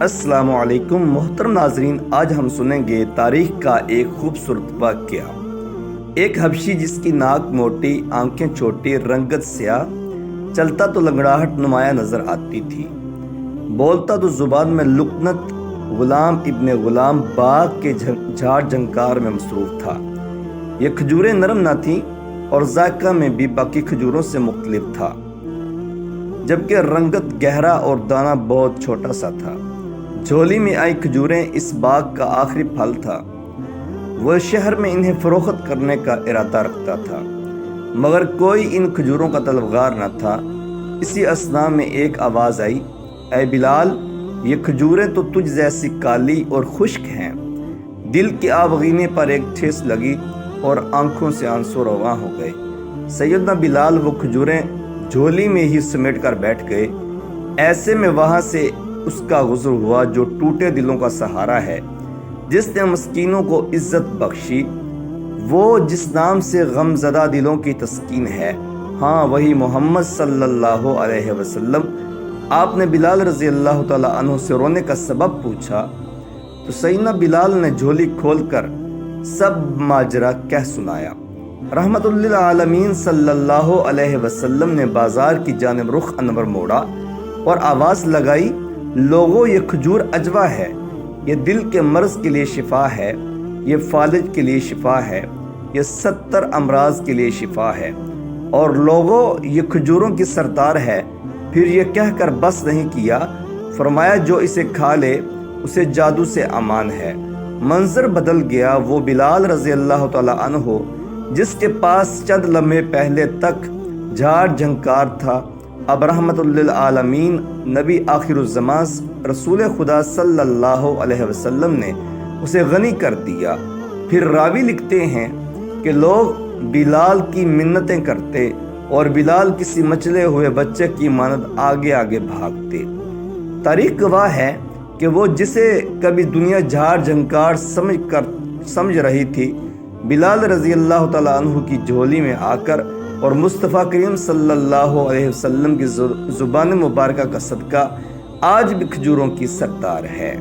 السلام علیکم محترم ناظرین، آج ہم سنیں گے تاریخ کا ایک خوبصورت واقعہ۔ ایک حبشی جس کی ناک موٹی، آنکھیں چھوٹی، رنگت سیاہ، چلتا تو لنگڑاہٹ نمایاں نظر آتی تھی، بولتا تو زبان میں لکنت، غلام ابن غلام باغ کے جھاڑ جھنکار میں مصروف تھا۔ یہ کھجوریں نرم نہ تھیں اور ذائقہ میں بھی باقی کھجوروں سے مختلف تھا، جبکہ رنگت گہرا اور دانہ بہت چھوٹا سا تھا۔ جھولی میں آئی کھجوریں اس باغ کا آخری پھل تھا۔ وہ شہر میں انہیں فروخت کرنے کا ارادہ رکھتا تھا، مگر کوئی ان کھجوروں کا طلبگار نہ تھا۔ اسی اثناء میں ایک آواز آئی، اے بلال، یہ کھجوریں تو تجھ جیسی کالی اور خشک ہیں۔ دل کے آبگینے پر ایک ٹھیس لگی اور آنکھوں سے آنسو رواں ہو گئے۔ سیدنا بلال وہ کھجوریں جھولی میں ہی سمیٹ کر بیٹھ گئے۔ ایسے میں وہاں سے اس کا گزر ہوا جو ٹوٹے دلوں کا سہارا ہے، جس نے مسکینوں کو عزت بخشی، وہ جس نام سے غم زدہ دلوں کی تسکین ہے، ہاں وہی محمد صلی اللہ علیہ وسلم۔ آپ نے بلال رضی اللہ تعالیٰ عنہ سے رونے کا سبب پوچھا تو سیدنا بلال نے جھولی کھول کر سب ماجرا کہہ سنایا۔ رحمت للعالمین صلی اللہ علیہ وسلم نے بازار کی جانب رخ انور موڑا اور آواز لگائی، لوگوں یہ کھجور اجوا ہے، یہ دل کے مرض کے لیے شفا ہے، یہ فالج کے لیے شفا ہے، یہ 70 امراض کے لیے شفا ہے، اور لوگوں یہ کھجوروں کی سردار ہے۔ پھر یہ کہہ کر بس نہیں کیا، فرمایا جو اسے کھا لے اسے جادو سے امان ہے۔ منظر بدل گیا۔ وہ بلال رضی اللہ تعالیٰ عنہ جس کے پاس چند لمحے پہلے تک جھاڑ جھنکار تھا، اب رحمت للعالمین نبی آخر الزمان رسول خدا صلی اللہ علیہ وسلم نے اسے غنی کر دیا۔ پھر راوی لکھتے ہیں کہ لوگ بلال کی منتیں کرتے اور بلال کسی مچلے ہوئے بچے کی مانند آگے آگے بھاگتے۔ تاریخ گواہ ہے کہ وہ جسے کبھی دنیا جھاڑ جھنکار سمجھ رہی تھی، بلال رضی اللہ تعالیٰ عنہ کی جھولی میں آ کر اور مصطفیٰ کریم صلی اللہ علیہ وسلم کی زبان مبارکہ کا صدقہ آج بھی کھجوروں کی سردار ہے۔